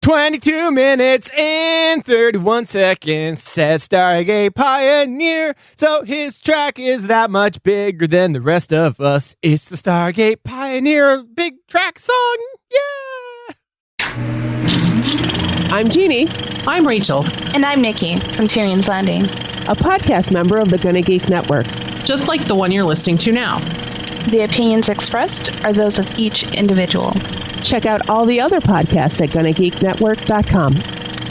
22 minutes and 31 seconds, said Stargate Pioneer. So his track is that much bigger than the rest of us. It's the Stargate Pioneer big track song. Yeah! I'm Jeannie. I'm Rachel. And I'm Nikki from Tyrion's Landing, A podcast member of the Gonna Geek Network. Just like the one you're listening to now. The opinions expressed are those of each individual. Check out all the other podcasts at GonnaGeekNetwork.com.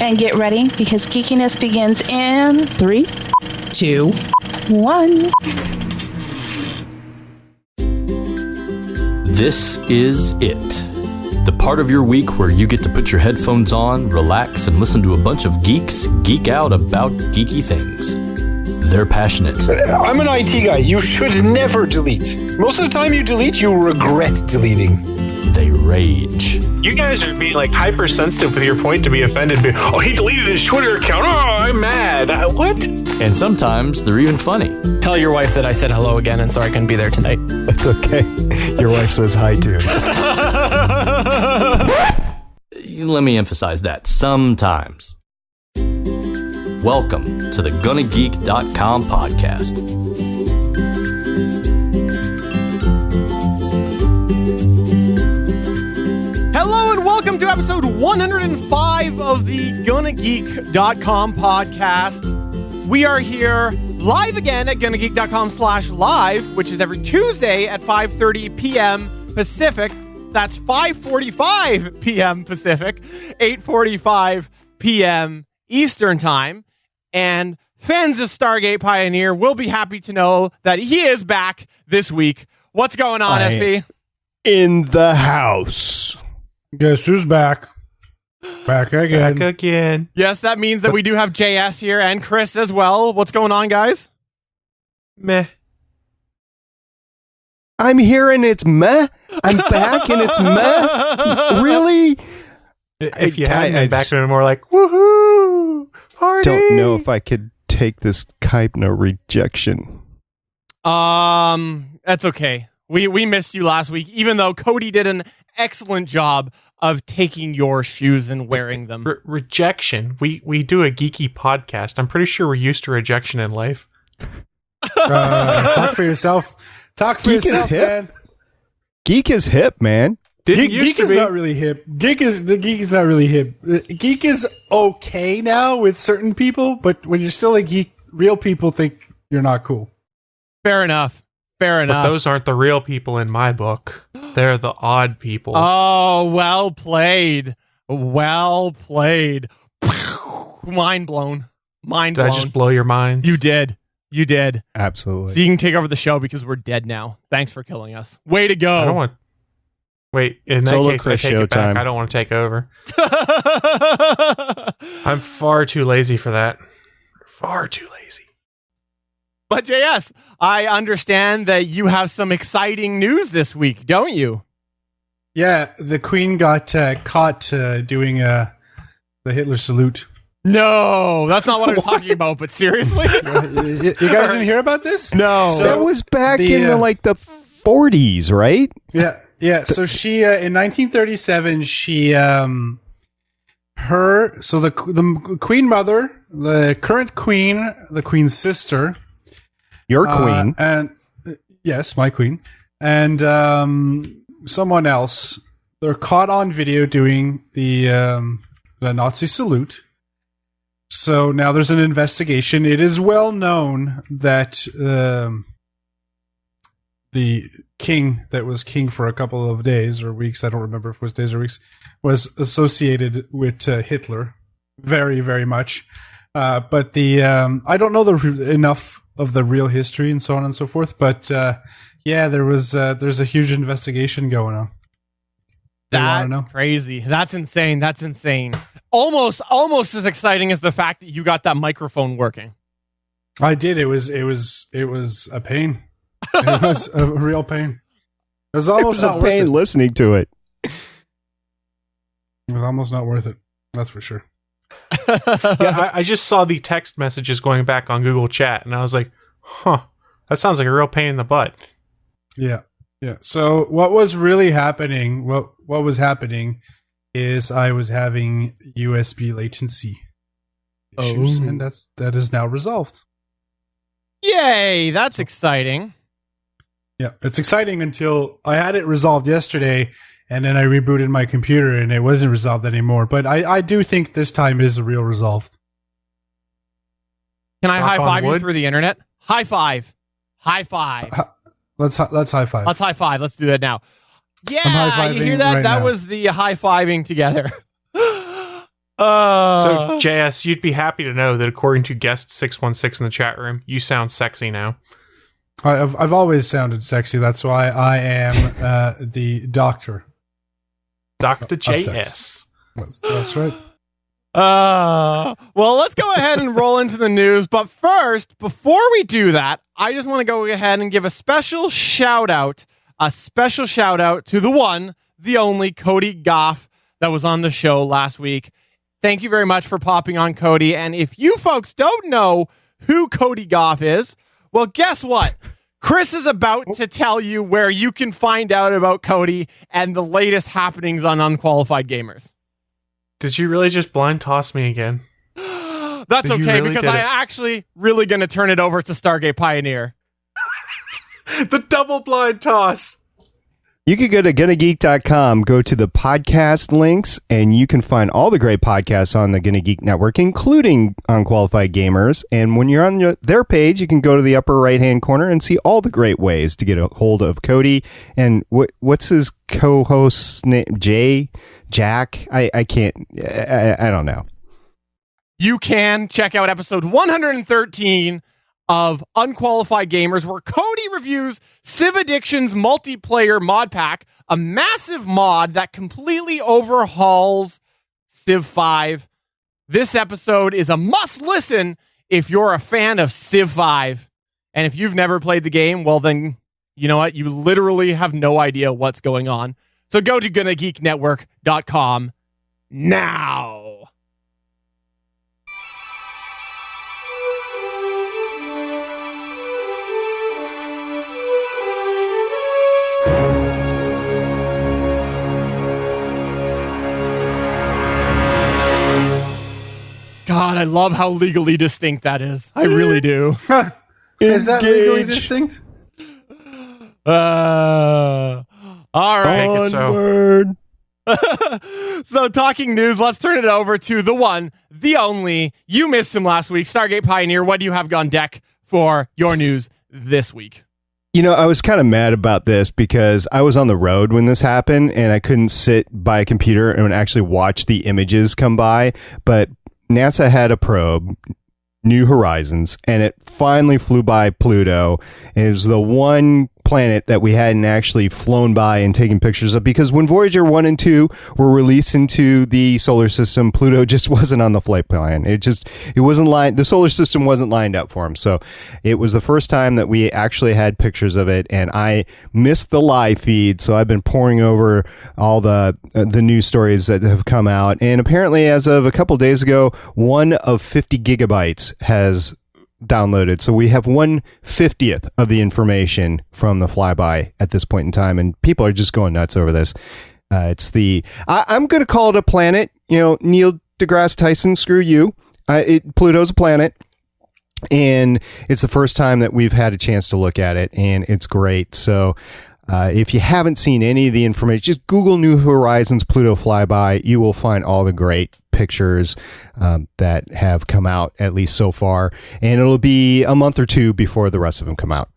And get ready, because geekiness begins in 3, 2, 1. This is it. The part of your week where you get to put your headphones on, relax, and listen to a bunch of geeks geek out about geeky things. They're passionate. I'm an IT guy. You should never delete. Most of the time you delete, you regret deleting. They rage. You guys are being like hypersensitive with your point to be offended. Oh, he deleted his Twitter account. Oh, I'm mad. What? And sometimes they're even funny. Tell your wife that I said hello again and sorry I couldn't be there tonight. That's okay. Your wife says hi too. Let me emphasize that. Sometimes. Welcome to the GonnaGeek.com podcast. Hello and welcome to episode 105 of the GonnaGeek.com podcast. We are here live again at GonnaGeek.com/live, which is every Tuesday at 5:30 p.m. Pacific. That's 5:45 p.m. Pacific, 8:45 p.m. Eastern Time. And fans of Stargate Pioneer will be happy to know that he is back this week. What's going on, SP? In the house. Guess who's back? Back again. Back again. Yes, that means that we do have JS here and Chris as well. What's going on, guys? Meh. I'm here and it's meh. I'm back and it's meh. Really? If you hadn't been back, then more like, woohoo! Party! Don't know if I could take this Kypno rejection. That's okay. We missed you last week, even though Cody did an excellent job of taking your shoes and wearing them. Rejection. We do a geeky podcast. I'm pretty sure we're used to rejection in life. Talk for yourself. Talk for Geek yourself, is hip. man. Geek is hip, man. Geek is not really hip. Geek is not really hip. Geek is okay now with certain people, but when you're still a geek, real people think you're not cool. Fair enough. But those aren't the real people in my book. They're the odd people. Oh, well played. Well played. Mind blown. Mind blown. Did I just blow your mind? You did. You did. Absolutely. So you can take over the show because we're dead now. Thanks for killing us. Way to go. I don't want... Wait, in that Solo case, Chris I take it back. time. I don't want to take over. I'm far too lazy for that. Far too lazy. But JS, I understand that you have some exciting news this week, don't you? Yeah, the Queen got caught doing the Hitler salute. No, that's not what I was talking about, but seriously? You guys didn't hear about this? No. So that was back in the 40s, right? Yeah. So she in 1937, she the Queen Mother, the current Queen, the Queen's sister, Your queen, and yes, my queen, and someone else. They're caught on video doing the Nazi salute. So now there's an investigation. It is well known that the king that was king for a couple of days or weeks, I don't remember if it was days or weeks, was associated with Hitler very, very much. But I don't know enough of the real history and so on and so forth. But there's a huge investigation going on. That's crazy. That's insane. That's insane. Almost as exciting as the fact that you got that microphone working. I did. It was a pain. It was a real pain. It was almost not worth it. Listening to it. It was almost not worth it. That's for sure. Yeah, I just saw the text messages going back on Google Chat, and I was like, huh, that sounds like a real pain in the butt. Yeah. So what was really happening, what was happening is I was having USB latency issues, and that is now resolved. Yay, that's exciting. Yeah, it's exciting until I had it resolved yesterday, and then I rebooted my computer, and it wasn't resolved anymore. But I do think this time is real resolved. Can I Knock high on five you wood? through the internet? High five. High five. Let's high five. Let's high five. Let's do that now. Yeah, high-fiving you hear that? right That now. was the high fiving together. So, JS, you'd be happy to know that according to guest 616 in the chat room, you sound sexy now. I've always sounded sexy. That's why I am the doctor. Dr. Of JS. That's right. Well, let's go ahead and roll into the news. But first, before we do that, I just want to go ahead and give a special shout out to the one, the only Cody Goff that was on the show last week. Thank you very much for popping on, Cody. And if you folks don't know who Cody Goff is, well, guess what? Chris is about to tell you where you can find out about Cody and the latest happenings on Unqualified Gamers. Did you really just blind toss me again? That's You okay, really because did I'm it. actually really going to turn it over to Stargate Pioneer. The double blind toss. You could go to GonnaGeek.com, go to the podcast links, and you can find all the great podcasts on the Gonna Geek Network, including Unqualified Gamers. And when you're on their page, you can go to the upper right-hand corner and see all the great ways to get a hold of Cody. And what's his co-host's name? Jack? I can't. I don't know. You can check out episode 113 of Unqualified Gamers, where Cody reviews Civ Addiction's multiplayer mod pack, a massive mod that completely overhauls Civ 5. This episode is a must listen if you're a fan of Civ 5. And if you've never played the game, well then, you know what? You literally have no idea what's going on. So go to GonnaGeekNetwork.com now. God, I love how legally distinct that is. I really do. Is that legally Engage. distinct? All right. Make it so. Onward. So, talking news, let's turn it over to the one, the only. You missed him last week. Stargate Pioneer, what do you have on deck for your news this week? You know, I was kind of mad about this because I was on the road when this happened and I couldn't sit by a computer and actually watch the images come by. But NASA had a probe, New Horizons, and it finally flew by Pluto. And it was the one planet that we hadn't actually flown by and taken pictures of, because when Voyager 1 and 2 were released into the solar system, Pluto just wasn't on the flight plan. It wasn't lined, the solar system wasn't lined up for him. So it was the first time that we actually had pictures of it, and I missed the live feed, so I've been poring over all the news stories that have come out, and apparently as of a couple days ago, 1 of 50 gigabytes has downloaded. So we have 1/50th of the information from the flyby at this point in time, and people are just going nuts over this. I'm going to call it a planet. You know, Neil deGrasse Tyson, screw you. Pluto's a planet, and it's the first time that we've had a chance to look at it, and it's great. So if you haven't seen any of the information, just Google New Horizons Pluto flyby. You will find all the great pictures that have come out, at least so far, and it'll be a month or two before the rest of them come out.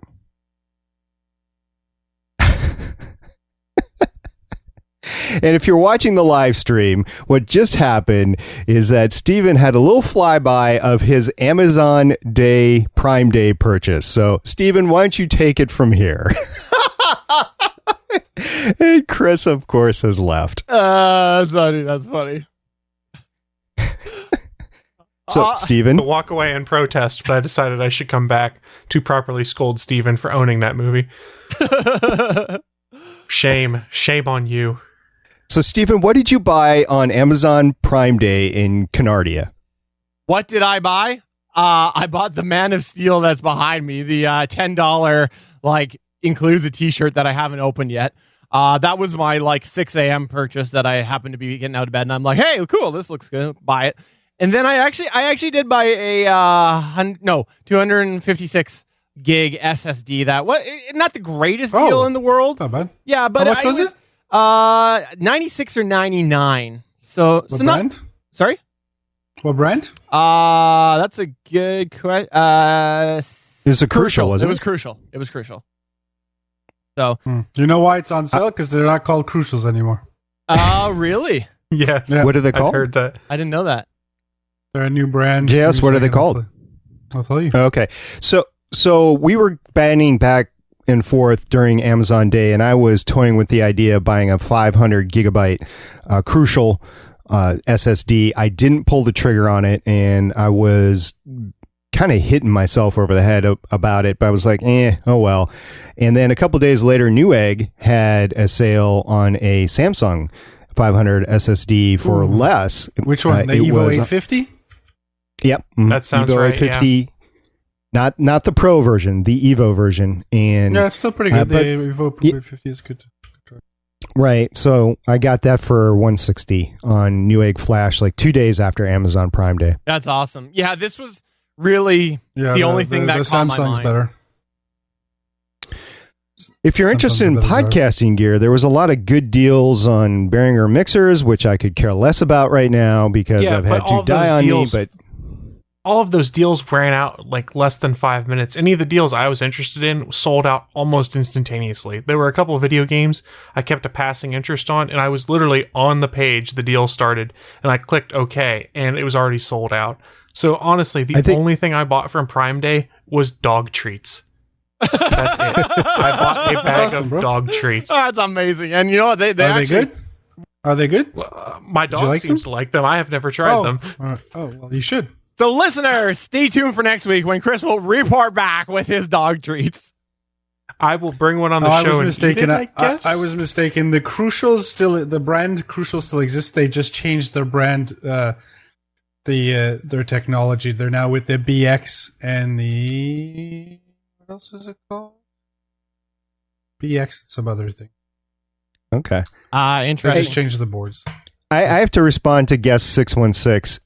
And if you're watching the live stream, what just happened is that Steven had a little flyby of his Amazon Prime Day purchase. So, Steven, why don't you take it from here? And Chris, of course, has left. That's funny. That's funny. So, Steven, To walk away and protest, but I decided I should come back to properly scold Steven for owning that movie. Shame on you. So, Stephen, what did you buy on Amazon Prime Day in Canardia? What did I buy? I bought the Man of Steel that's behind me. The $10, includes a t-shirt that I haven't opened yet. That was my like 6 a.m. purchase that I happened to be getting out of bed, and I'm like, hey, cool, this looks good, buy it. And then I actually did buy a 256 gig SSD. That was not the greatest deal in the world. Not bad. Yeah, but how much was it? 96 or 99. So What brand? Sorry. What brand? That's a good question. It was a Crucial, wasn't it? It was Crucial. So, You know why it's on sale? Because they're not called Crucials anymore. oh, really? Yes. Yeah. What are they I've called? heard that. I didn't know that. They're a new brand. Yes, what are they called? I'll tell you. Okay. So we were banning back and forth during Amazon Day, and I was toying with the idea of buying a 500 gigabyte Crucial SSD. I didn't pull the trigger on it, and I was kind of hitting myself over the head about it, but I was like, oh well. And then a couple days later, Newegg had a sale on a Samsung 500 SSD for less. Which one? The Evo 850? Yep. That sounds Evo right, 850. Not the Pro version, the Evo version. And Yeah, it's still pretty good. but- the Evo 850 is good. right, so I got that for $160 on Newegg Flash like 2 days after Amazon Prime Day. That's awesome. Yeah, this was really the only thing that the caught my Samsung's mind. better. If you're interested in Samsung's a better podcasting gear, there was a lot of good deals on Behringer mixers, which I could care less about right now because Yeah, I've but had all to of die those on deals- me. But All of those deals ran out like less than 5 minutes. Any of the deals I was interested in sold out almost instantaneously. There were a couple of video games I kept a passing interest on, and I was literally on the page the deal started, and I clicked OK, and it was already sold out. So honestly, the only thing I bought from Prime Day was dog treats. That's it. I bought a bag awesome, of bro. dog treats. Oh, that's amazing. And you know what? They Are they actually, good? Are they good? My dog like seems them? to like them. I have never tried them. Well, you should. So, listeners, stay tuned for next week when Chris will report back with his dog treats. I will bring one on the I show was and mistaken. eat it, I guess. I was mistaken. The Crucials the brand Crucial still exists. They just changed their brand, their technology. They're now with the BX and the what else is it called? BX and some other thing. okay. They Interesting. just changed the boards. I have to respond to guest 616,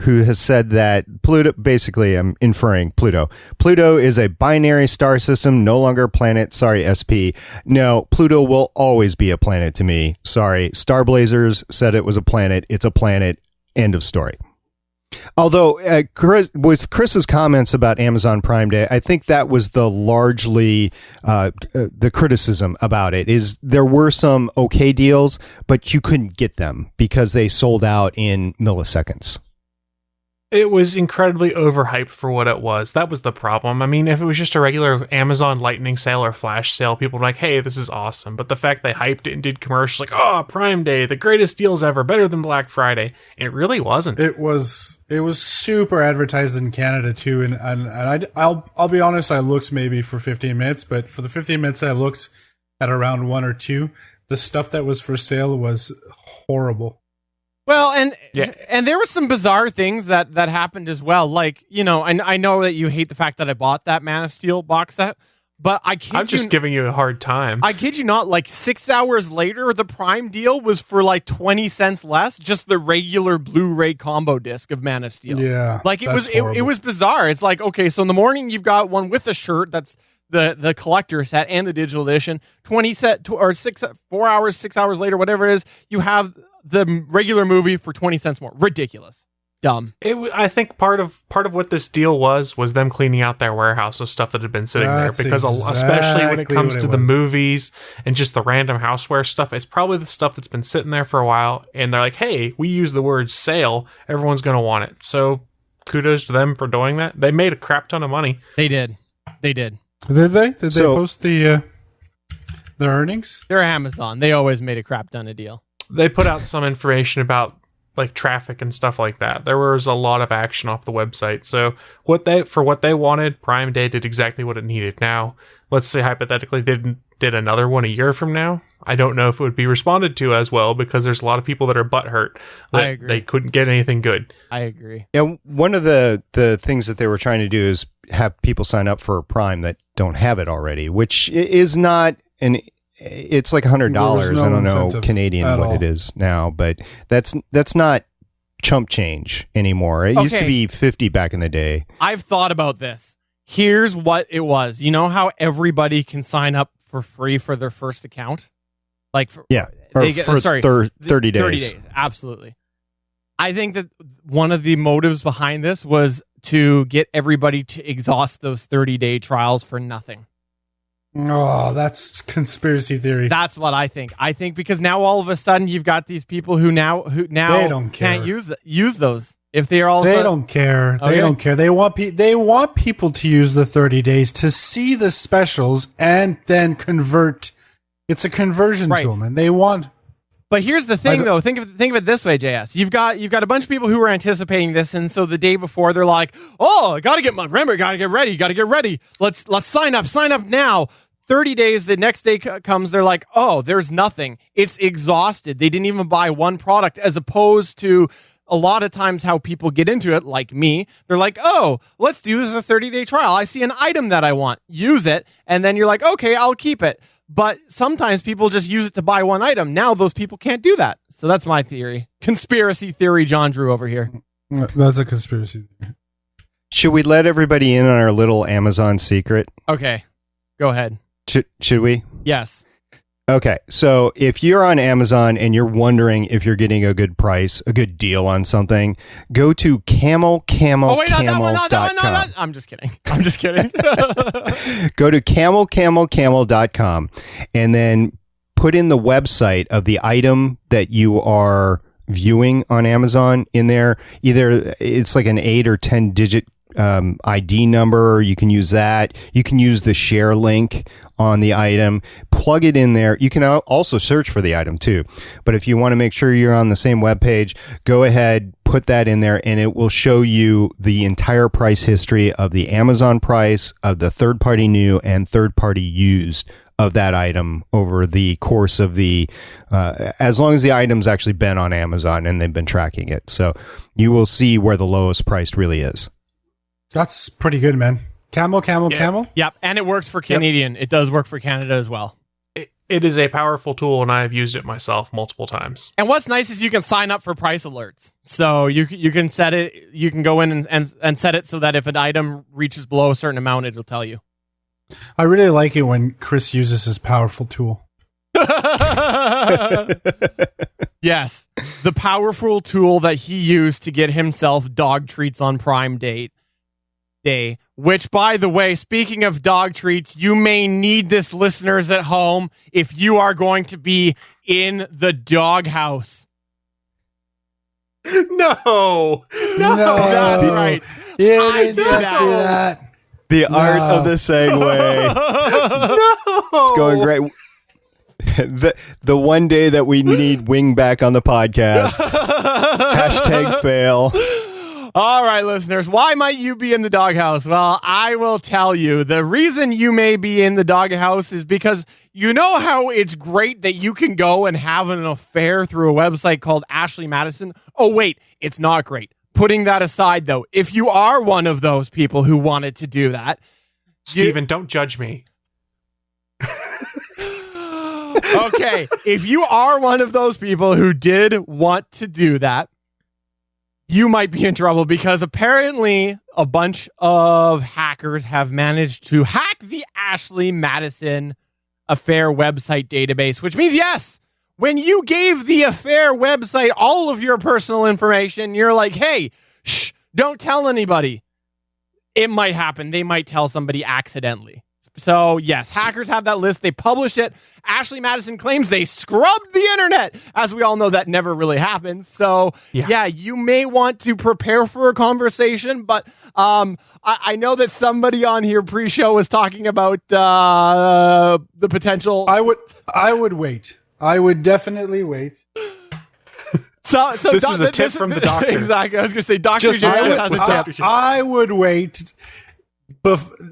who has said that Pluto, basically, I'm inferring Pluto. Pluto is a binary star system, no longer a planet. Sorry, SP. No, Pluto will always be a planet to me. Sorry. Starblazers said it was a planet. It's a planet. End of story. Although, with Chris's comments about Amazon Prime Day, I think that was the largely the criticism about it is there were some okay deals, but you couldn't get them because they sold out in milliseconds. It was incredibly overhyped for what it was. That was the problem. I mean, if it was just a regular Amazon Lightning sale or Flash sale, people were like, hey, this is awesome. But the fact they hyped it and did commercials like, oh, Prime Day, the greatest deals ever, better than Black Friday. It really wasn't. It was super advertised in Canada too, and I'll be honest, I looked maybe for 15 minutes, but for the 15 minutes I looked at around 1 or 2, the stuff that was for sale was horrible. Well, and there were some bizarre things that happened as well. Like, you know, I know that you hate the fact that I bought that Man of Steel box set, but I'm just giving you a hard time. I kid you not, like 6 hours later, the Prime deal was for like 20 cents less, just the regular Blu-ray combo disc of Man of Steel. Yeah. Like it that's was horrible. it was bizarre. It's like, okay, so in the morning you've got one with a shirt that's the collector set and the digital edition. 4 hours, 6 hours later, whatever it is, you have the regular movie for 20 cents more. Ridiculous. Dumb. I think part of what this deal was them cleaning out their warehouse of stuff that had been sitting That's there, because especially when it exactly comes what to it the was. movies and just the random houseware stuff, it's probably the stuff that's been sitting there for a while, and they're like, hey, we use the word sale, everyone's going to want it. So kudos to them for doing that. They made a crap ton of money. They did. Did they post the their earnings? They're Amazon. They always made a crap ton of deal. They put out some information about like traffic and stuff like that. There was a lot of action off the website. So what they wanted, Prime Day did exactly what it needed. Now, let's say hypothetically did another one a year from now. I don't know if it would be responded to as well, because there's a lot of people that are butthurt that I agree. they couldn't get anything good. I agree. Yeah, one of the things that they were trying to do is have people sign up for Prime that don't have it already, which is not an it's like $100. There's no I don't know incentive Canadian at what all. it is now, but that's not chump change anymore. It used to Okay. be 50 back in the day. I've thought about this. Here's what it was. You know how everybody can sign up for free for their first account? Like, for, Yeah, or they get- for sorry, 30 days. 30 days, absolutely. I think that one of the motives behind this was to get everybody to exhaust those 30-day trials for nothing. Oh, that's conspiracy theory. That's what I think. I think because now all of a sudden you've got these people who now They don't can't care. use those if they are all. They don't care. Okay. They don't care. They want people to use the 30 days to see the specials and then convert. It's a conversion Right. tool, man. They want. But here's the thing, though. Think of it this way, JS. You've got a bunch of people who are anticipating this, and so the day before they're like, "Oh, I got to get ready. Let's sign up now." 30 days. The next day comes. They're like, "Oh, there's nothing. It's exhausted. They didn't even buy one product." As opposed to a lot of times how people get into it, like me, they're like, "Oh, let's do this as a 30-day trial. I see an item that I want, use it," and then you're like, "Okay, I'll keep it." But sometimes people just use it to buy one item. Now those people can't do that. So that's my theory. Conspiracy theory, John Drew over here. That's a conspiracy theory. Should we let everybody in on our little Amazon secret? Okay, go ahead. Should we? Yes. Okay, so if you're on Amazon and you're wondering if you're getting a good price, a good deal on something, go to camelcamel.com. Oh, wait, not that one. No. I'm just kidding. Go to camelcamel.com and then put in the website of the item that you are viewing on Amazon in there. Either it's like an 8 or 10 digit ID number. You can use that. You can use the share link on the item, plug it in there. You can also search for the item too. But if you want to make sure you're on the same web page, go ahead, put that in there, and it will show you the entire price history of the Amazon price of the third-party new and third-party used of that item over the course of the as long as the item's actually been on Amazon and they've been tracking it. So you will see where the lowest priced really is. That's pretty good, man. Camel. Yep, and it works for Canadian. It does work for Canada as well. It is a powerful tool, and I have used it myself multiple times. And what's nice is you can sign up for price alerts. So you can set it. You can go in and set it so that if an item reaches below a certain amount, it'll tell you. I really like it when Chris uses his powerful tool. Yes, the powerful tool that he used to get himself dog treats on Prime Day. Which, by the way, speaking of dog treats, you may need this, listeners at home, if you are going to be in the doghouse. No. That's right. You I didn't did just that. do that. The art of the segue. It's going great. The one day that we need Wing back on the podcast. Hashtag fail. All right, listeners, why might you be in the doghouse? Well, I will tell you. The reason you may be in the doghouse is because you know how it's great that you can go and have an affair through a website called Ashley Madison? Oh, wait, it's not great. Putting that aside, though, if you are one of those people who wanted to do that, Steven, don't judge me. okay, if you are one of those people who did want to do that, you might be in trouble because apparently a bunch of hackers have managed to hack the Ashley Madison affair website database, which means, yes, when you gave the affair website all of your personal information, you're like, hey, shh, don't tell anybody. It might happen. They might tell somebody accidentally. So, yes, hackers have that list. They published it. Ashley Madison claims they scrubbed the internet. As we all know, that never really happens. So, yeah, you may want to prepare for a conversation. But I know that somebody on here pre-show was talking about the potential. I would wait. I would definitely wait. So this is a tip from the doctor. Exactly. I was going to say, Dr. JS has a tip. I would wait.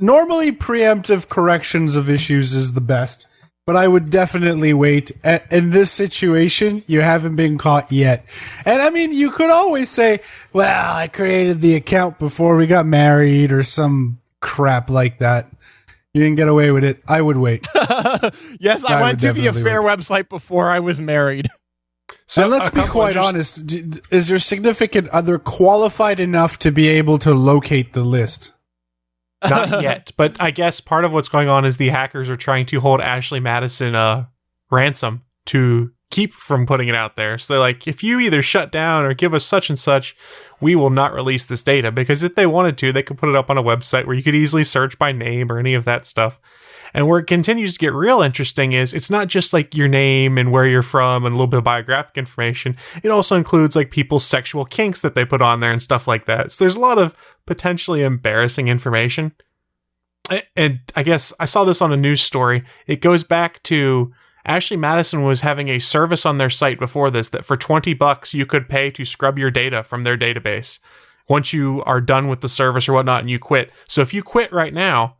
Normally, preemptive corrections of issues is the best, but I would definitely wait. In this situation, you haven't been caught yet. And I mean, you could always say, well, I created the account before we got married or some crap like that. You can get away with it. I would wait. Yes, I I went would to the definitely Affair website before I was married. So let's be quite honest. Is your significant other qualified enough to be able to locate the list? Not yet, but I guess part of what's going on is the hackers are trying to hold Ashley Madison ransom to keep from putting it out there. So they're like, if you either shut down or give us such and such, we will not release this data. Because if they wanted to, they could put it up on a website where you could easily search by name or any of that stuff. And where it continues to get real interesting is it's not just like your name and where you're from and a little bit of biographic information. It also includes like people's sexual kinks that they put on there and stuff like that. So there's a lot of potentially embarrassing information. And I guess I saw this on a news story. It goes back to Ashley Madison was having a service on their site before this that for $20 you could pay to scrub your data from their database once you are done with the service or whatnot and you quit. So if you quit right now,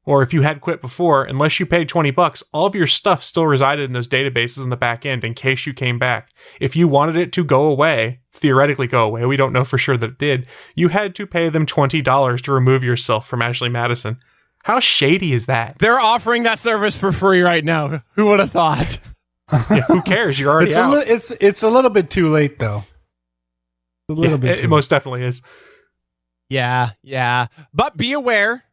or if you had quit before, unless you paid $20, all of your stuff still resided in those databases in the back end in case you came back. If you wanted it to go away, theoretically go away, we don't know for sure that it did, you had to pay them $20 to remove yourself from Ashley Madison. How shady is that? They're offering that service for free right now. Who would have thought? Yeah, who cares? You're already out. It's a little bit too late, though. A little bit too it most definitely is. Yeah. But be aware,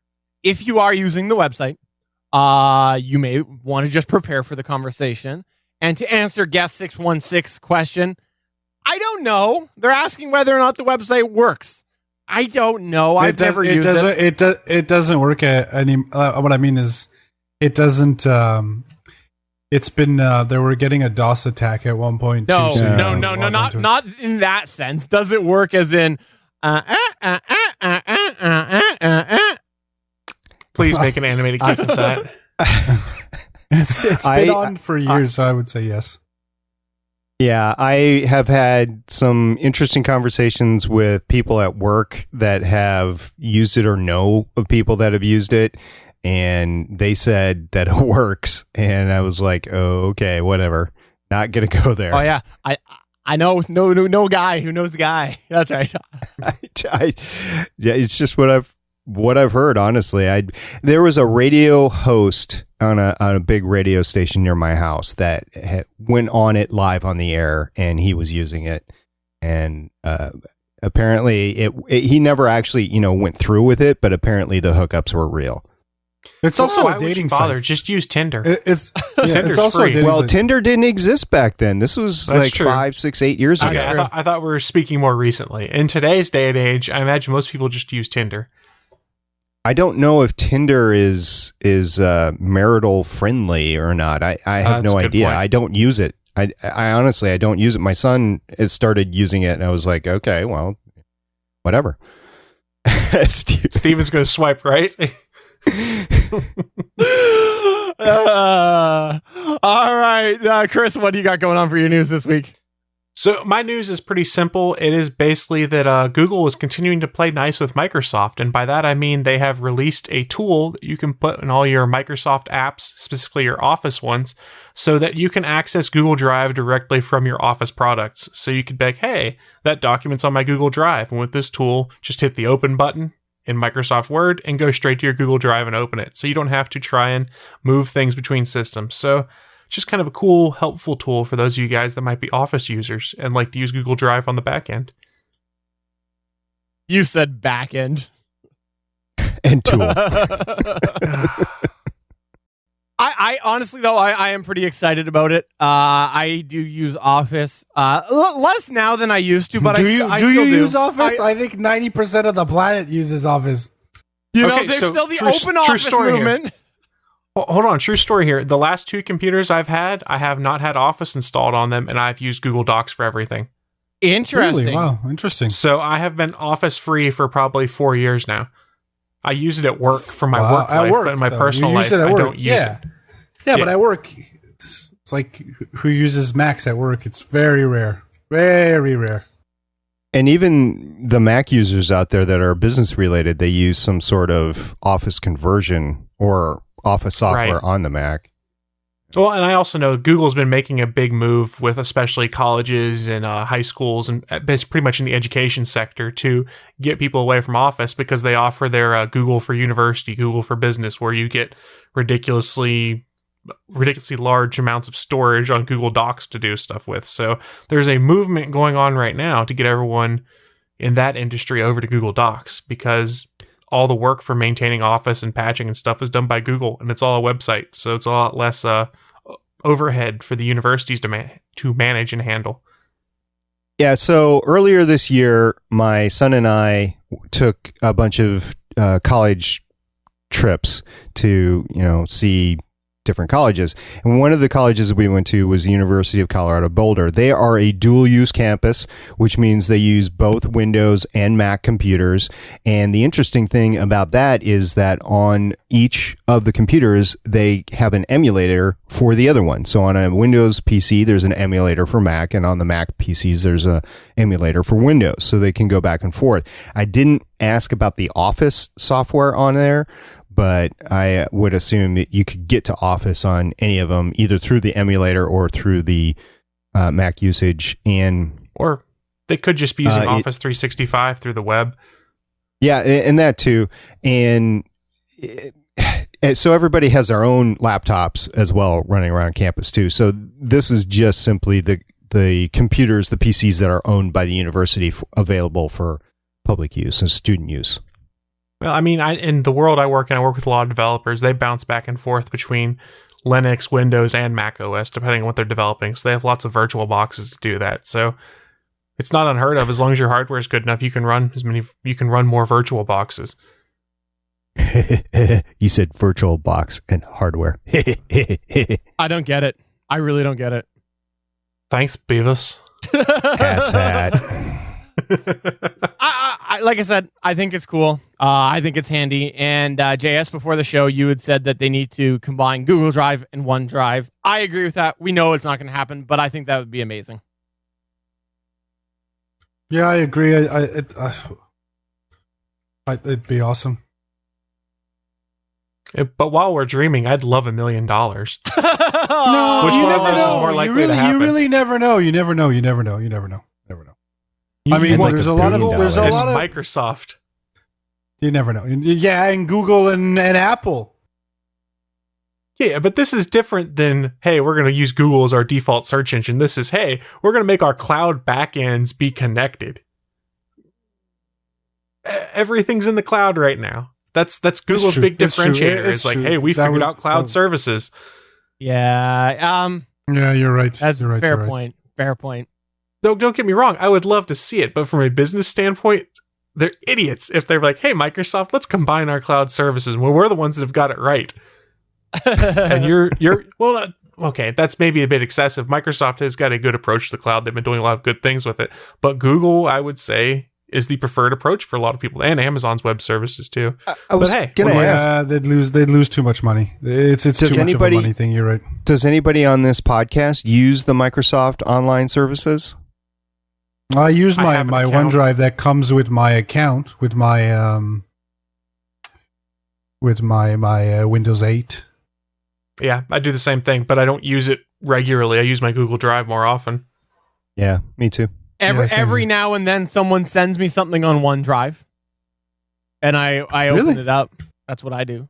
if you are using the website, you may want to just prepare for the conversation. And to answer Guest 616's question, I don't know. They're asking whether or not the website works. I don't know. I've never used it. It doesn't work any. What I mean is, it doesn't. It's been. They were getting a DOS attack at one point. No, too, so not in that sense. Does it work as in? Please make an animated GIF of that. It's been on for years, so I would say yes. Yeah, I have had some interesting conversations with people at work that have used it or know of people that have used it, and they said that it works, and I was like, oh, okay, whatever. Not going to go there. Oh, yeah. I know no guy who knows the guy. That's right. Yeah, it's just what I've heard, honestly. There was a radio host on a big radio station near my house that went on it live on the air, and he was using it, and apparently he never actually went through with it, but apparently the hookups were real. It's also why a would you dating bother? site. Just use Tinder. It's Tinder's also free. a dating Well, site. Tinder didn't exist back then. This was That's like true. 5, 6, 8 years ago. Okay, I thought we were speaking more recently. In today's day and age, I imagine most people just use Tinder. I don't know if Tinder is marital friendly or not. I have That's no a good idea. point. I don't use it. I honestly, I don't use it. My son has started using it, and I was like, okay, well, whatever. Steven's going to swipe right. All right, Chris, what do you got going on for your news this week? So my news is pretty simple. It is basically that Google is continuing to play nice with Microsoft. And by that, I mean they have released a tool that you can put in all your Microsoft apps, specifically your Office ones, so that you can access Google Drive directly from your Office products. So you could be like, hey, that document's on my Google Drive. And with this tool, just hit the open button in Microsoft Word and go straight to your Google Drive and open it. So you don't have to try and move things between systems. So just kind of a cool, helpful tool for those of you guys that might be Office users and like to use Google Drive on the back end. You said back end. And tool. I honestly, though, I am pretty excited about it. I do use Office less now than I used to, but do I you still use Office? I think 90% of the planet uses Office. You know, Okay, there's so still the true open office story here. movement. Hold on, true story here. The last 2 computers I've had, I have not had Office installed on them, and I've used Google Docs for everything. Interesting. Really? Wow, interesting. So I have been Office free for probably 4 years now. I use it at work for my work At life, work, but in my though. personal You use life, it at I work. don't use Yeah. it. Yeah, Yeah. but at work, it's like who uses Macs at work? It's very rare. Very rare. And even the Mac users out there that are business related, they use some sort of Office conversion or Office software Right. on the Mac. Well, and I also know Google's been making a big move with especially colleges and high schools and pretty much in the education sector to get people away from Office because they offer their Google for University, Google for Business, where you get ridiculously large amounts of storage on Google Docs to do stuff with. So there's a movement going on right now to get everyone in that industry over to Google Docs because all the work for maintaining Office and patching and stuff is done by Google, and it's all a website, so it's a lot less overhead for the universities to manage and handle. Yeah, so earlier this year, my son and I took a bunch of college trips to, see different colleges. And one of the colleges we went to was the University of Colorado Boulder. They are a dual-use campus, which means they use both Windows and Mac computers. And the interesting thing about that is that on each of the computers, they have an emulator for the other one. So on a Windows PC, there's an emulator for Mac, and on the Mac PCs, there's an emulator for Windows, so they can go back and forth. I didn't ask about the Office software on there, but I would assume that you could get to Office on any of them, either through the emulator or through the Mac usage. Or they could just be using Office 365 through the web. Yeah, and that too. And so everybody has their own laptops as well running around campus too. So this is just simply the computers, the PCs that are owned by the university available for public use and student use. Well, I mean, in the world I work in, I work with a lot of developers. They bounce back and forth between Linux, Windows, and Mac OS, depending on what they're developing. So they have lots of virtual boxes to do that. So it's not unheard of. As long as your hardware is good enough, you can run more virtual boxes. You said virtual box and hardware. I don't get it. I really don't get it. Thanks, Beavis. Asshat. I like I said, I think it's cool. I think it's handy. And JS, before the show, you had said that they need to combine Google Drive and OneDrive. I agree with that. We know it's not going to happen, but I think that would be amazing. Yeah, I agree. It'd be awesome. But while we're dreaming, I'd love $1 million. No, Which you one never of those know. is more likely to happen? You really never know. You never know. I mean, like there's $1 a lot of billion. Microsoft. You never know. Yeah, and Google and Apple. Yeah, but this is different than, hey, we're going to use Google as our default search engine. This is, hey, we're going to make our cloud backends be connected. Everything's in the cloud right now. That's Google's big differentiator. It's like, hey, we figured out cloud services. Yeah. Yeah, you're right. That's you're right, fair you're point. Right. Fair point. Don't get me wrong. I would love to see it, but from a business standpoint, they're idiots if they're like, hey, Microsoft, let's combine our cloud services. Well, we're the ones that have got it right. And you're well, okay, that's maybe a bit excessive. Microsoft has got a good approach to the cloud. They've been doing a lot of good things with it. But Google, I would say, is the preferred approach for a lot of people, and Amazon's web services too. I was going to ask. They'd lose too much money. It's too much of a money thing. You're right. Does anybody on this podcast use the Microsoft online services? I use my OneDrive that comes with my account with my Windows 8. Yeah, I do the same thing, but I don't use it regularly. I use my Google Drive more often. Yeah, me too. Every now and then someone sends me something on OneDrive, and I open it up. That's what I do.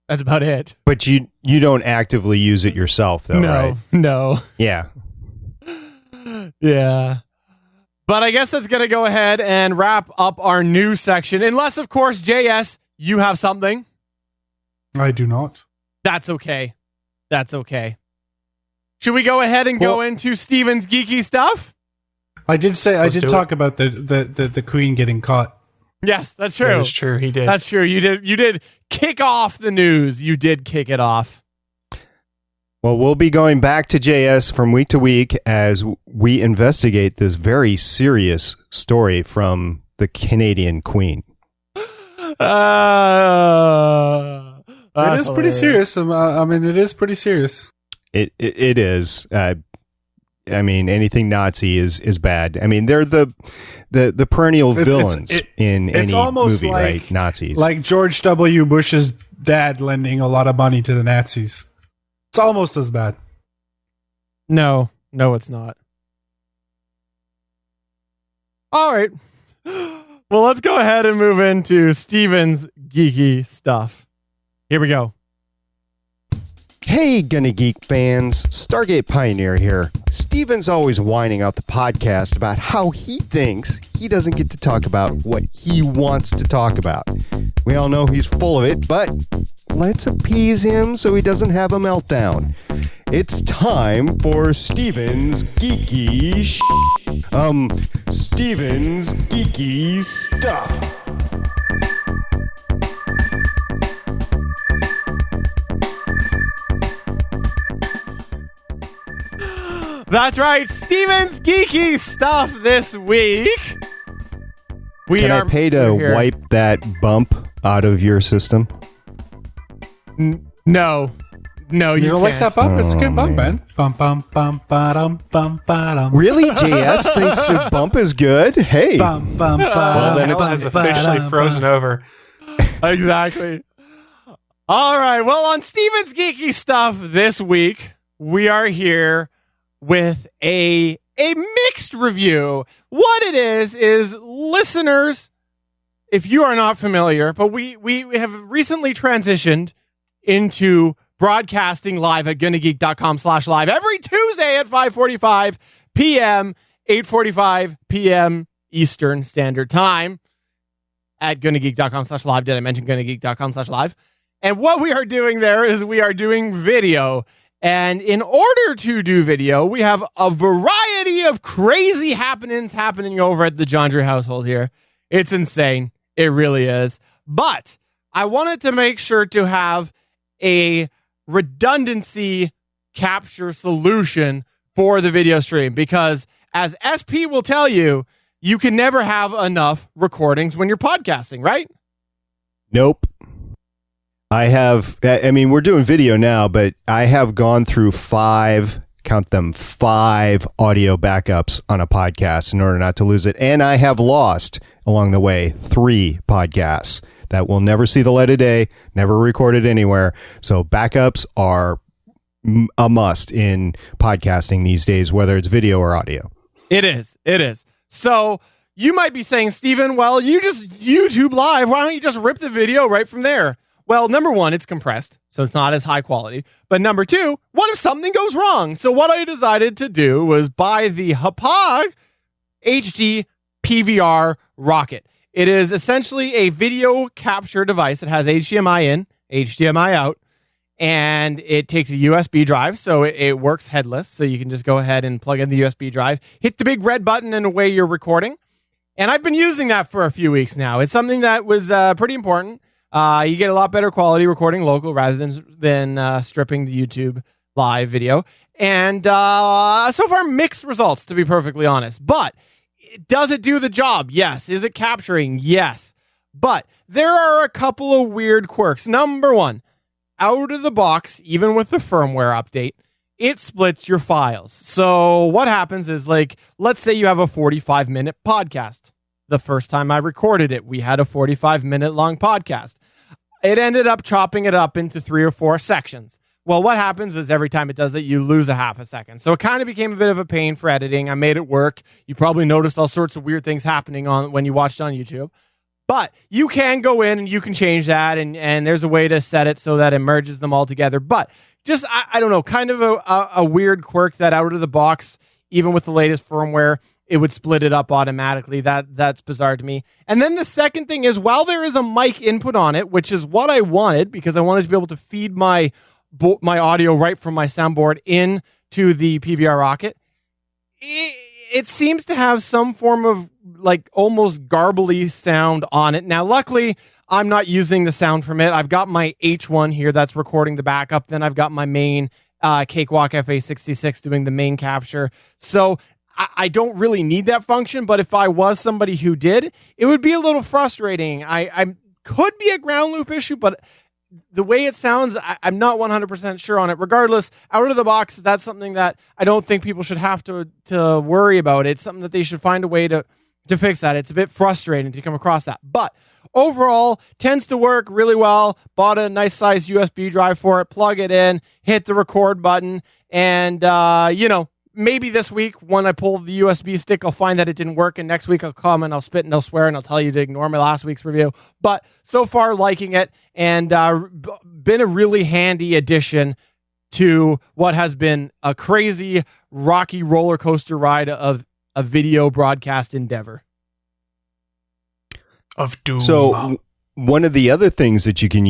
That's about it. But you don't actively use it yourself, though, right? No. Yeah. Yeah. But I guess that's going to go ahead and wrap up our news section. Unless, of course, JS, you have something. I do not. That's okay. Should we go ahead and go into Steven's geeky stuff? I did talk about the Queen getting caught. Yes, that's true. That is true. He did. That's true. You did kick off the news. You did kick it off. Well, we'll be going back to JS from week to week as we investigate this very serious story from the Canadian Queen. It is pretty serious. I mean, it is pretty serious. It is. I mean, anything Nazi is bad. I mean, they're the perennial villains in any movie, right? Nazis. Like George W. Bush's dad lending a lot of money to the Nazis. It's almost as bad. No, it's not. All right. Well, let's go ahead and move into Steven's geeky stuff. Here we go. Hey, Gonna Geek fans, Stargate Pioneer here. Steven's always whining out the podcast about how he thinks he doesn't get to talk about what he wants to talk about. We all know he's full of it, but let's appease him so he doesn't have a meltdown. It's time for Steven's geeky Steven's geeky stuff. That's right, Steven's geeky stuff this week. Can I pay to wipe that bump out of your system? No, you don't can't. like that bump? It's a good bump, man. Bum bum bum ba-dum bum ba-dum. Really? JS thinks the bump is good? Hey. Bum bum Well, then ba-dum, it's bum, officially ba-dum, frozen bum. over. Exactly. All right. Well, on Steven's geeky stuff this week, we are here with a mixed review. What it is listeners, if you are not familiar, but we have recently transitioned into broadcasting live at gonnageek.com/live every Tuesday at 5:45 p.m., 8:45 p.m. Eastern Standard Time at gonnageek.com/live. Did I mention gonnageek.com/live? And what we are doing there is we are doing video. And in order to do video, we have a variety of crazy happening over at the John Drew household here. It's insane. It really is. But I wanted to make sure to have a redundancy capture solution for the video stream because, as SP will tell you, you can never have enough recordings when you're podcasting, right? Nope. We're doing video now, but I have gone through 5 audio backups on a podcast in order not to lose it. And I have lost along the way 3 podcasts that will never see the light of day, never recorded anywhere. So backups are a must in podcasting these days, whether it's video or audio. It is. So you might be saying, Steven, well, you just YouTube Live. Why don't you just rip the video right from there? Well, number one, it's compressed, so it's not as high quality. But number two, what if something goes wrong? So what I decided to do was buy the Hauppauge HD PVR Rocket. It is essentially a video capture device. It has HDMI in, HDMI out, and it takes a USB drive, so it works headless. So you can just go ahead and plug in the USB drive, hit the big red button, and away you're recording. And I've been using that for a few weeks now. It's something that was pretty important. You get a lot better quality recording local rather than stripping the YouTube live video. And so far, mixed results, to be perfectly honest. But does it do the job? Yes. Is it capturing? Yes. But there are a couple of weird quirks. Number one, out of the box, even with the firmware update, it splits your files. So what happens is, like, let's say you have a 45-minute podcast. The first time I recorded it, we had a 45-minute long podcast. It ended up chopping it up into 3 or 4 sections. Well, what happens is every time it does that, you lose a half a second. So it kind of became a bit of a pain for editing. I made it work. You probably noticed all sorts of weird things happening when you watched on YouTube. But you can go in and you can change that, and there's a way to set it so that it merges them all together. But just, I don't know, kind of a weird quirk that out of the box, even with the latest firmware, it would split it up automatically. That's bizarre to me. And then the second thing is, while there is a mic input on it, which is what I wanted, because I wanted to be able to feed my audio right from my soundboard into the PVR Rocket, it seems to have some form of like almost garbly sound on it. Now, luckily, I'm not using the sound from it. I've got my H1 here that's recording the backup. Then I've got my main Cakewalk FA66 doing the main capture. So I don't really need that function, but if I was somebody who did, it would be a little frustrating. I could be a ground loop issue, but the way it sounds, I'm not 100% sure on it. Regardless, out of the box, that's something that I don't think people should have to worry about. It's something that they should find a way to fix that. It's a bit frustrating to come across that. But overall, tends to work really well. Bought a nice size USB drive for it, plug it in, hit the record button, and, maybe this week when I pull the USB stick, I'll find that it didn't work, and next week I'll come and I'll spit and I'll swear and I'll tell you to ignore my last week's review. But so far, liking it, and been a really handy addition to what has been a crazy, rocky roller coaster ride of a video broadcast endeavor. Of doom. So one of the other things that you can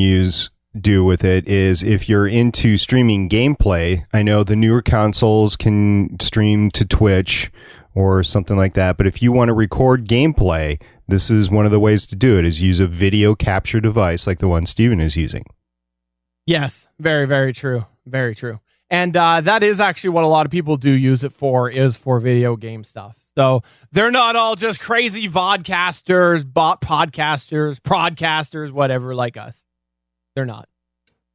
do with it is if you're into streaming gameplay. I know the newer consoles can stream to Twitch or something like that, but if you want to record gameplay, this is one of the ways to do it, is use a video capture device like the one Steven is using. Yes, very, very true. Very true. And that is actually what a lot of people do use it for, is for video game stuff. So they're not all just crazy vodcasters, podcasters, whatever, like us. They're not.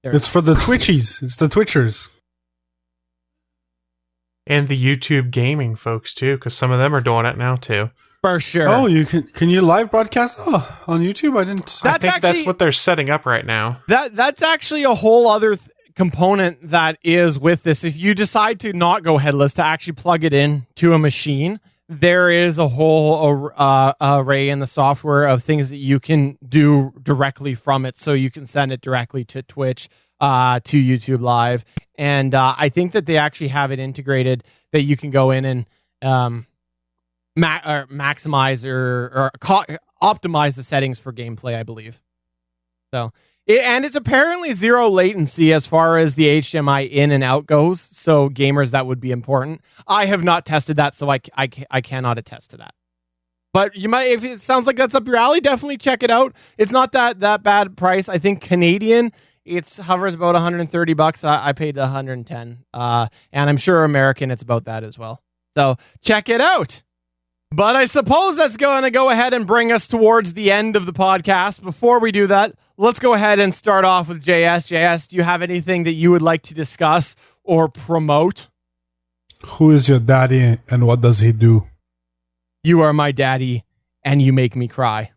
It's for the Twitchies. It's the Twitchers. And the YouTube gaming folks, too, because some of them are doing it now, too. For sure. Oh, you can you live broadcast on YouTube? I didn't. I think that's what they're setting up right now. That's actually a whole other component that is with this. If you decide to not go headless, to actually plug it in to a machine, there is a whole array in the software of things that you can do directly from it. So you can send it directly to Twitch, to YouTube Live. And I think that they actually have it integrated that you can go in and maximize or optimize the settings for gameplay, I believe. So, and it's apparently zero latency as far as the HDMI in and out goes. So gamers, that would be important. I have not tested that, so I cannot attest to that. But you might, if it sounds like that's up your alley, definitely check it out. It's not that bad price. I think Canadian, it hovers about $130. I paid $110, and I'm sure American, it's about that as well. So check it out. But I suppose that's going to go ahead and bring us towards the end of the podcast. Before we do that, let's go ahead and start off with JS. JS, do you have anything that you would like to discuss or promote? Who is your daddy and what does he do? You are my daddy and you make me cry.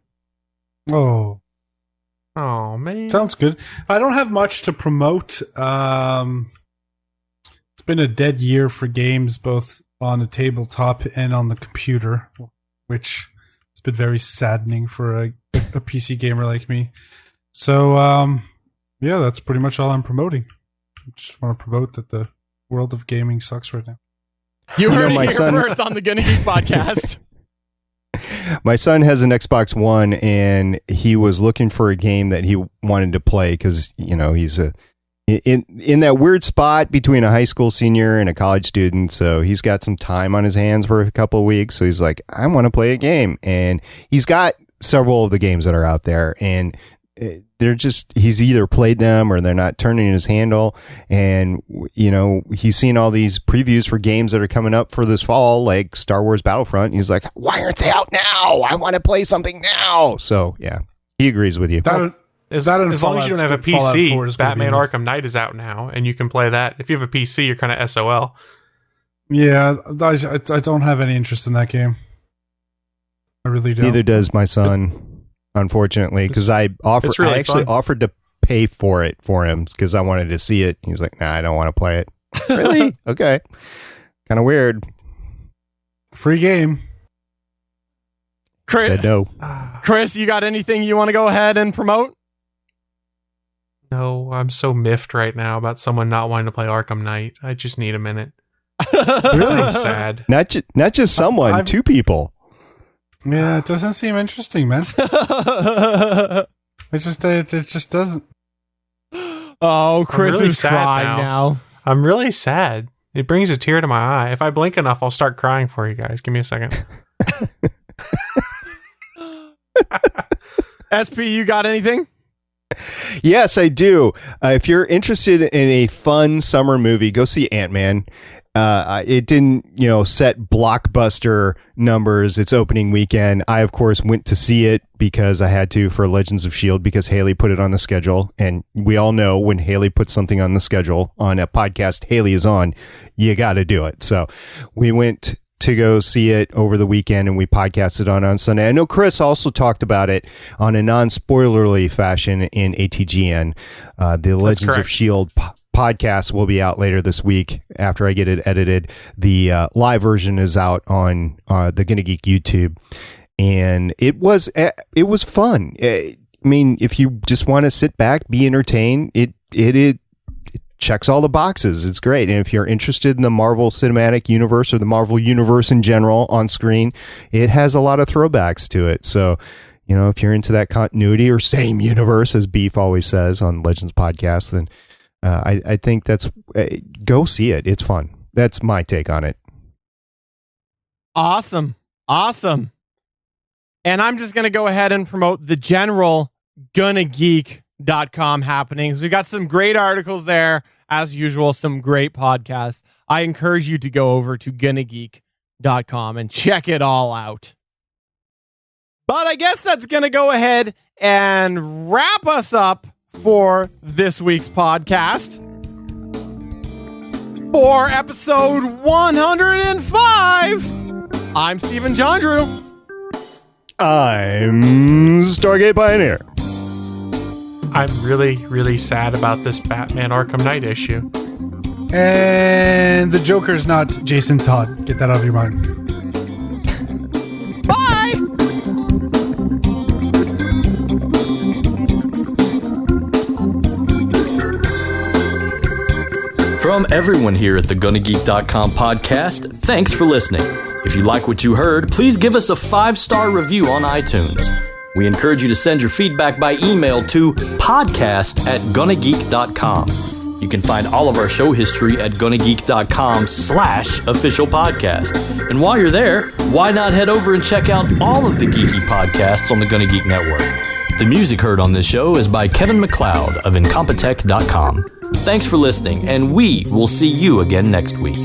Oh, man. Sounds good. I don't have much to promote. It's been a dead year for games, both on a tabletop and on the computer, which has been very saddening for a PC gamer like me. So, yeah, that's pretty much all I'm promoting. I just want to promote that the world of gaming sucks right now. You heard it here first on the Gonna Geek podcast. My son has an Xbox One, and he was looking for a game that he wanted to play because, he's in that weird spot between a high school senior and a college student. So he's got some time on his hands for a couple of weeks. So he's like, I want to play a game. And he's got several of the games that are out there, and he's either played them or they're not turning his handle. And, he's seen all these previews for games that are coming up for this fall, like Star Wars Battlefront. He's like, why aren't they out now? I want to play something now. So, yeah, he agrees with you. As long as you don't have a PC, Batman Arkham Knight is out now, and you can play that. If you have a PC, you're kind of SOL. Yeah, I don't have any interest in that game. I really don't. Neither does my son, unfortunately, because I actually offered to pay for it for him because I wanted to see it. He was like, nah, I don't want to play it. Really? Okay. Kind of weird. Free game. Chris, said no. Chris, you got anything you want to go ahead and promote? No, I'm so miffed right now about someone not wanting to play Arkham Knight. I just need a minute. Really? I'm sad. Not just someone, two people. Yeah, it doesn't seem interesting, man. It just doesn't. Oh, Chris really is crying now. I'm really sad. It brings a tear to my eye. If I blink enough, I'll start crying for you guys. Give me a second. SP, you got anything? Yes, I do. If you're interested in a fun summer movie, go see Ant-Man. It didn't, set blockbuster numbers its opening weekend. I, of course, went to see it because I had to for Legends of S.H.I.E.L.D. because Haley put it on the schedule. And we all know when Haley puts something on the schedule on a podcast Haley is on, you got to do it. So we went to go see it over the weekend, and we podcasted on Sunday. I know Chris also talked about it on a non-spoilerly fashion in ATGN. The Legends of S.H.I.E.L.D. podcast will be out later this week after I get it edited. The live version is out on the Gonna Geek YouTube, and it was fun. I mean, if you just want to sit back, be entertained, it checks all the boxes. It's great. And if you're interested in the Marvel Cinematic Universe or the Marvel Universe in general on screen, it has a lot of throwbacks to it. So, you know, if you're into that continuity or same universe, as Beef always says on Legends Podcast, then I think that's go see it. It's fun. That's my take on it. Awesome. And I'm just going to go ahead and promote the general GonnaGeek.com happenings. We got some great articles there, as usual, some great podcasts. I encourage you to go over to GonnaGeek.com and check it all out. But I guess that's going to go ahead and wrap us up for this week's podcast. For episode 105, I'm Stephen Jondrew. I'm Stargate Pioneer. I'm really, really sad about this Batman Arkham Knight issue. And the Joker's not Jason Todd. Get that out of your mind. Bye! From everyone here at the GonnaGeek.com podcast, thanks for listening. If you like what you heard, please give us a 5-star review on iTunes. We encourage you to send your feedback by email to podcast@GonnaGeek.com. You can find all of our show history at GonnaGeek.com/official podcast. And while you're there, why not head over and check out all of the geeky podcasts on the Gonna Geek Network? The music heard on this show is by Kevin MacLeod of Incompetech.com. Thanks for listening, and we will see you again next week.